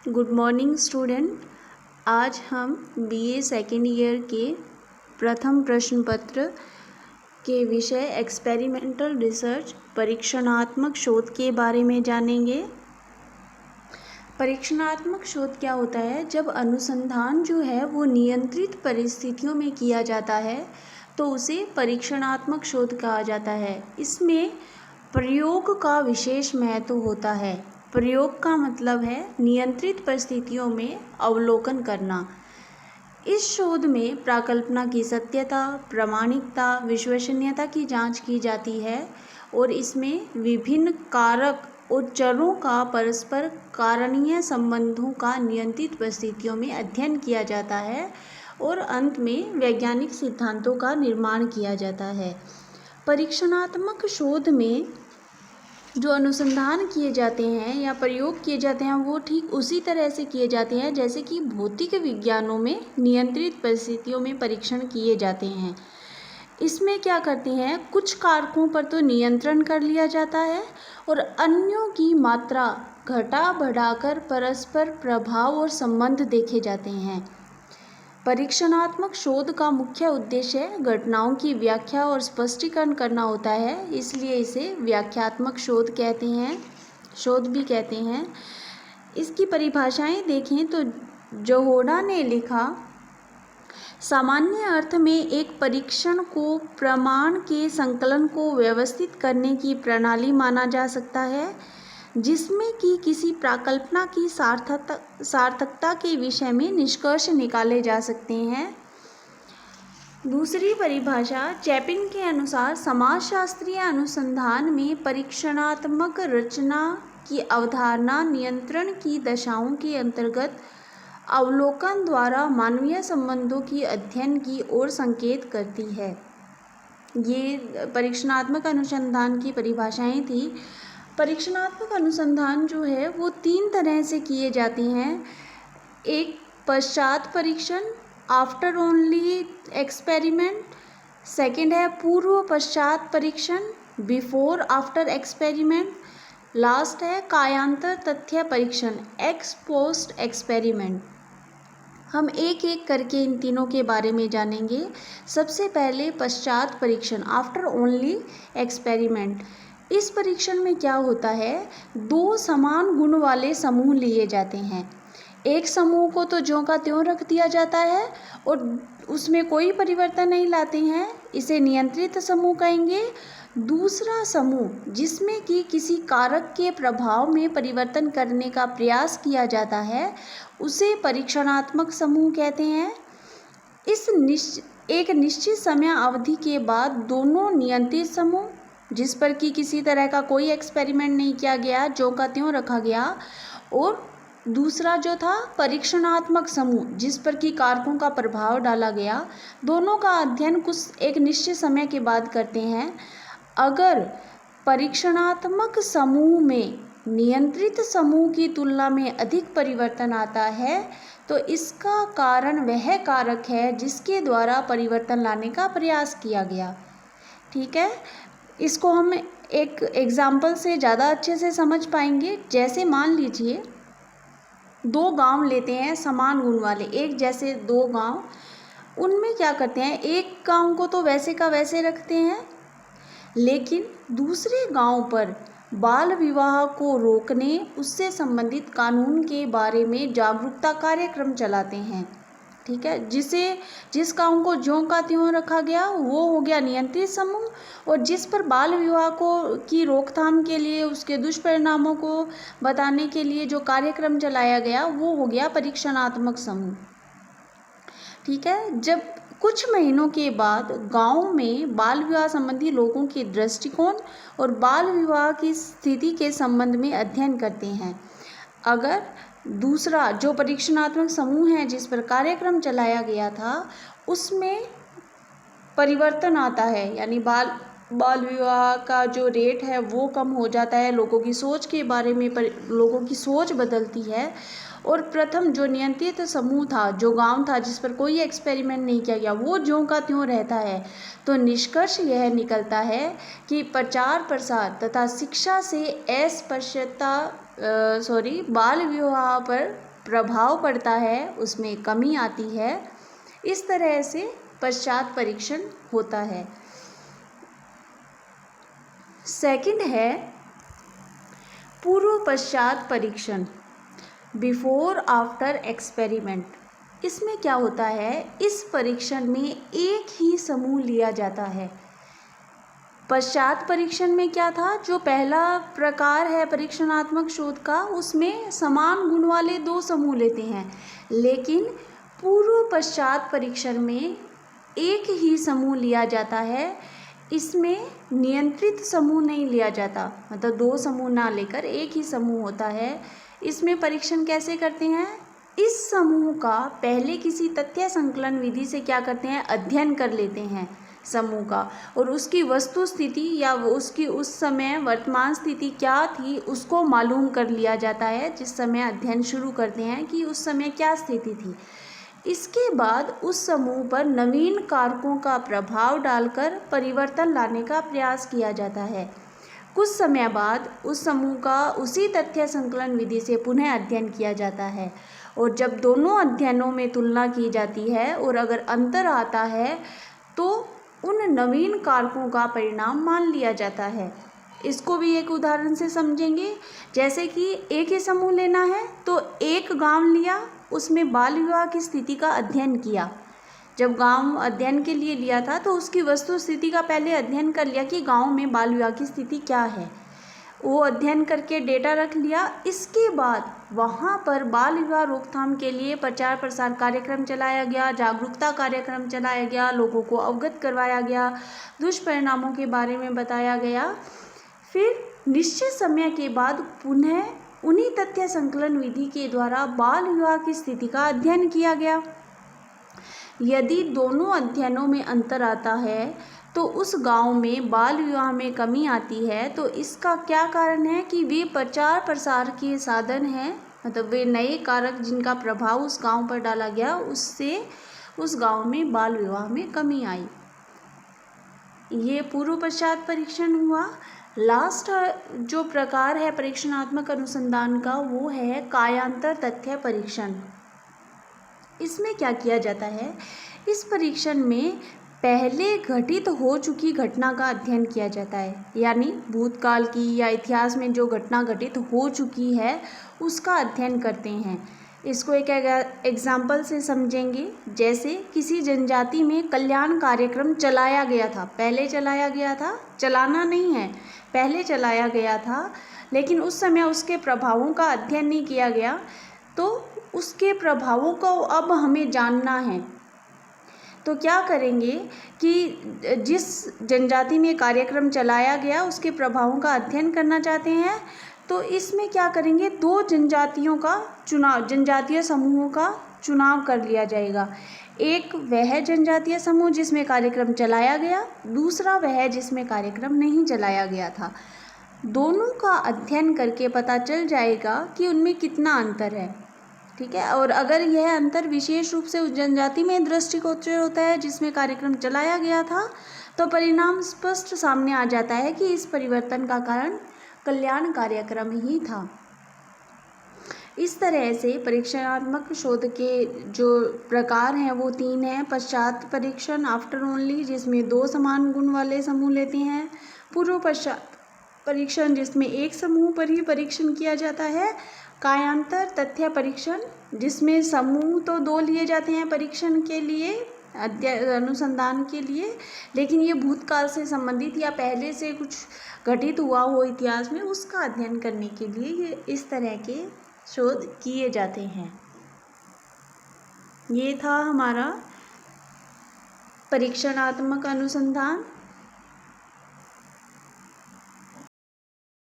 Good morning student. आज हम BA second year के प्रथम प्रश्न पत्र के विषय एक्सपेरिमेंटल रिसर्च परीक्षणात्मक शोध के बारे में जानेंगे। परीक्षणात्मक शोध क्या होता है? जब अनुसंधान जो है वो नियंत्रित परिस्थितियों में किया जाता है तो उसे परीक्षणात्मक शोध कहा जाता है। इसमें प्रयोग का विशेष महत्व होता है। प्रयोग का मतलब है नियंत्रित परिस्थितियों में अवलोकन करना। इस शोध में प्राकल्पना की सत्यता, प्रामाणिकता, विश्वसनीयता की जांच की जाती है और इसमें विभिन्न कारक और चरों का परस्पर कारणीय संबंधों का नियंत्रित परिस्थितियों में अध्ययन किया जाता है और अंत में वैज्ञानिक सिद्धांतों का निर्माण किया जाता है। परीक्षणात्मक शोध में जो अनुसंधान किए जाते हैं या प्रयोग किए जाते हैं वो ठीक उसी तरह से किए जाते हैं जैसे कि भौतिक विज्ञानों में नियंत्रित परिस्थितियों में परीक्षण किए जाते हैं। इसमें क्या करते हैं, कुछ कारकों पर तो नियंत्रण कर लिया जाता है और अन्यों की मात्रा घटा बढ़ाकर परस्पर प्रभाव और संबंध देखे जाते हैं। परीक्षणात्मक शोध का मुख्य उद्देश्य घटनाओं की व्याख्या और स्पष्टीकरण करना होता है, इसलिए इसे व्याख्यात्मक शोध कहते हैं, शोध भी कहते हैं। इसकी परिभाषाएं देखें तो जोहोडा ने लिखा, सामान्य अर्थ में एक परीक्षण को प्रमाण के संकलन को व्यवस्थित करने की प्रणाली माना जा सकता है जिसमें कि किसी प्राकल्पना की सार्थकता के विषय में निष्कर्ष निकाले जा सकते हैं। दूसरी परिभाषा चैपिन के अनुसार समाजशास्त्रीय अनुसंधान में परीक्षणात्मक रचना की अवधारणा नियंत्रण की दशाओं के अंतर्गत अवलोकन द्वारा मानवीय संबंधों की अध्ययन की ओर संकेत करती है। ये परीक्षणात्मक अनुसंधान की परिभाषाएं थी। परीक्षणात्मक अनुसंधान जो है वो 3 तरह से किए जाते हैं। एक पश्चात परीक्षण, आफ्टर ओनली एक्सपेरिमेंट। सेकंड है पूर्व पश्चात परीक्षण, बिफोर आफ्टर एक्सपेरिमेंट। लास्ट है कायांतर तथ्य परीक्षण, एक्स पोस्ट एक्सपेरिमेंट। हम एक एक करके इन तीनों के बारे में जानेंगे। सबसे पहले पश्चात परीक्षण, आफ्टर ओनली एक्सपेरिमेंट। इस परीक्षण में क्या होता है, 2 समान गुण वाले समूह लिए जाते हैं। एक समूह को तो ज्यों का त्यों रख दिया जाता है और उसमें कोई परिवर्तन नहीं लाते हैं, इसे नियंत्रित समूह कहेंगे। दूसरा समूह जिसमें कि किसी कारक के प्रभाव में परिवर्तन करने का प्रयास किया जाता है उसे परीक्षणात्मक समूह कहते हैं। एक निश्चित समय अवधि के बाद दोनों नियंत्रित समूह जिस पर कि किसी तरह का कोई एक्सपेरिमेंट नहीं किया गया, ज्यों का त्यों रखा गया, और दूसरा जो था परीक्षणात्मक समूह जिस पर कि कारकों का प्रभाव डाला गया, दोनों का अध्ययन कुछ एक निश्चित समय के बाद करते हैं। अगर परीक्षणात्मक समूह में नियंत्रित समूह की तुलना में अधिक परिवर्तन आता है तो इसका कारण वह कारक है जिसके द्वारा परिवर्तन लाने का प्रयास किया गया। ठीक है, इसको हम एक एग्जाम्पल से ज़्यादा अच्छे से समझ पाएंगे। जैसे मान लीजिए 2 गांव लेते हैं समान गुण वाले, एक जैसे 2 गांव, उनमें क्या करते हैं, एक गांव को तो वैसे का वैसे रखते हैं लेकिन दूसरे गांव पर बाल विवाह को रोकने, उससे संबंधित कानून के बारे में जागरूकता कार्यक्रम चलाते हैं। ठीक है, जिस गांव को ज्यों का त्यों रखा गया वो हो गया नियंत्रित समूह और जिस पर बाल विवाह की रोकथाम के लिए उसके दुष्परिणामों को बताने के लिए जो कार्यक्रम चलाया गया वो हो गया परीक्षणात्मक समूह। ठीक है, जब कुछ महीनों के बाद गांव में बाल विवाह संबंधी लोगों के दृष्टिकोण और बाल विवाह की स्थिति के संबंध में अध्ययन करते हैं। अगर दूसरा जो परीक्षणात्मक समूह है जिस पर कार्यक्रम चलाया गया था उसमें परिवर्तन आता है, यानी बाल विवाह का जो रेट है वो कम हो जाता है, लोगों की सोच के बारे में लोगों की सोच बदलती है, और प्रथम जो नियंत्रित समूह था, जो गांव था जिस पर कोई एक्सपेरिमेंट नहीं किया गया, वो ज्यों का त्यों रहता है, तो निष्कर्ष यह निकलता है कि प्रचार प्रसार तथा शिक्षा से अस्पृश्यता बाल विवाह पर प्रभाव पड़ता है उसमें कमी आती है। इस तरह से पश्चात परीक्षण होता है। सेकंड है पूर्व पश्चात परीक्षण, बिफोर आफ्टर एक्सपेरिमेंट। इसमें क्या होता है, इस परीक्षण में एक ही समूह लिया जाता है। पश्चात परीक्षण में क्या था, जो पहला प्रकार है परीक्षणात्मक शोध का, उसमें समान गुण वाले 2 समूह लेते हैं, लेकिन पूर्व पश्चात परीक्षण में एक ही समूह लिया जाता है। इसमें नियंत्रित समूह नहीं लिया जाता, मतलब 2 समूह ना लेकर एक ही समूह होता है। इसमें परीक्षण कैसे करते हैं, इस समूह का पहले किसी तथ्य संकलन विधि से क्या करते हैं, अध्ययन कर लेते हैं समूह का, और उसकी वस्तु स्थिति या उसकी उस समय वर्तमान स्थिति क्या थी उसको मालूम कर लिया जाता है। जिस समय अध्ययन शुरू करते हैं कि उस समय क्या स्थिति थी, इसके बाद उस समूह पर नवीन कारकों का प्रभाव डालकर परिवर्तन लाने का प्रयास किया जाता है। कुछ समय बाद उस समूह का उसी तथ्य संकलन विधि से पुनः अध्ययन किया जाता है, और जब दोनों अध्ययनों में तुलना की जाती है और अगर अंतर आता है तो उन नवीन कारकों का परिणाम मान लिया जाता है। इसको भी एक उदाहरण से समझेंगे। जैसे कि एक ही समूह लेना है तो एक गांव लिया, उसमें बाल विवाह की स्थिति का अध्ययन किया। जब गांव अध्ययन के लिए लिया था तो उसकी वस्तु स्थिति का पहले अध्ययन कर लिया कि गांव में बाल विवाह की स्थिति क्या है, वो अध्ययन करके डेटा रख लिया। इसके बाद वहाँ पर बाल विवाह रोकथाम के लिए प्रचार प्रसार कार्यक्रम चलाया गया, जागरूकता कार्यक्रम चलाया गया, लोगों को अवगत करवाया गया, दुष्परिणामों के बारे में बताया गया। फिर निश्चित समय के बाद पुनः उन्हीं तथ्य संकलन विधि के द्वारा बाल विवाह की स्थिति का अध्ययन किया गया। यदि दोनों अध्ययनों में अंतर आता है तो उस गांव में बाल विवाह में कमी आती है, तो इसका क्या कारण है कि वे प्रचार प्रसार के साधन हैं, मतलब वे नए कारक जिनका प्रभाव उस गांव पर डाला गया, उससे उस गांव में बाल विवाह में कमी आई। ये पूर्व पश्चात परीक्षण हुआ। लास्ट जो प्रकार है परीक्षणात्मक अनुसंधान का वो है कायांतर तथ्य परीक्षण। इसमें क्या किया जाता है, इस परीक्षण में पहले घटित हो चुकी घटना का अध्ययन किया जाता है, यानी भूतकाल की या इतिहास में जो घटना घटित हो चुकी है उसका अध्ययन करते हैं। इसको एक एग्जाम्पल से समझेंगे। जैसे किसी जनजाति में कल्याण कार्यक्रम चलाया गया था, पहले चलाया गया था, चलाना नहीं है, पहले चलाया गया था, लेकिन उस समय उसके प्रभावों का अध्ययन नहीं किया गया, तो उसके प्रभावों को अब हमें जानना है। तो क्या करेंगे कि जिस जनजाति में कार्यक्रम चलाया गया उसके प्रभावों का अध्ययन करना चाहते हैं, तो इसमें क्या करेंगे, 2 जनजातियों का चुनाव, जनजातीय समूहों का चुनाव कर लिया जाएगा। एक वह जनजातीय समूह जिसमें कार्यक्रम चलाया गया, दूसरा वह जिसमें कार्यक्रम नहीं चलाया गया था। दोनों का अध्ययन करके पता चल जाएगा कि उनमें कितना अंतर है, ठीक है। और अगर यह अंतर विशेष रूप से उस जनजाति में दृष्टिगोचर होता है जिसमें कार्यक्रम चलाया गया था, तो परिणाम स्पष्ट सामने आ जाता है कि इस परिवर्तन का कारण कल्याण कार्यक्रम ही था। इस तरह से परीक्षणात्मक शोध के जो प्रकार हैं वो 3 हैं। पश्चात परीक्षण, आफ्टर ओनली, जिसमें 2 समान गुण वाले समूह लेते हैं। पूर्व पश्चात परीक्षण, जिसमें एक समूह पर ही परीक्षण किया जाता है। कायांतर तथ्य परीक्षण, जिसमें समूह तो 2 लिए जाते हैं परीक्षण के लिए, अनुसंधान के लिए, लेकिन ये भूतकाल से संबंधित या पहले से कुछ घटित हुआ हो इतिहास में, उसका अध्ययन करने के लिए ये इस तरह के शोध किए जाते हैं। ये था हमारा परीक्षणात्मक अनुसंधान।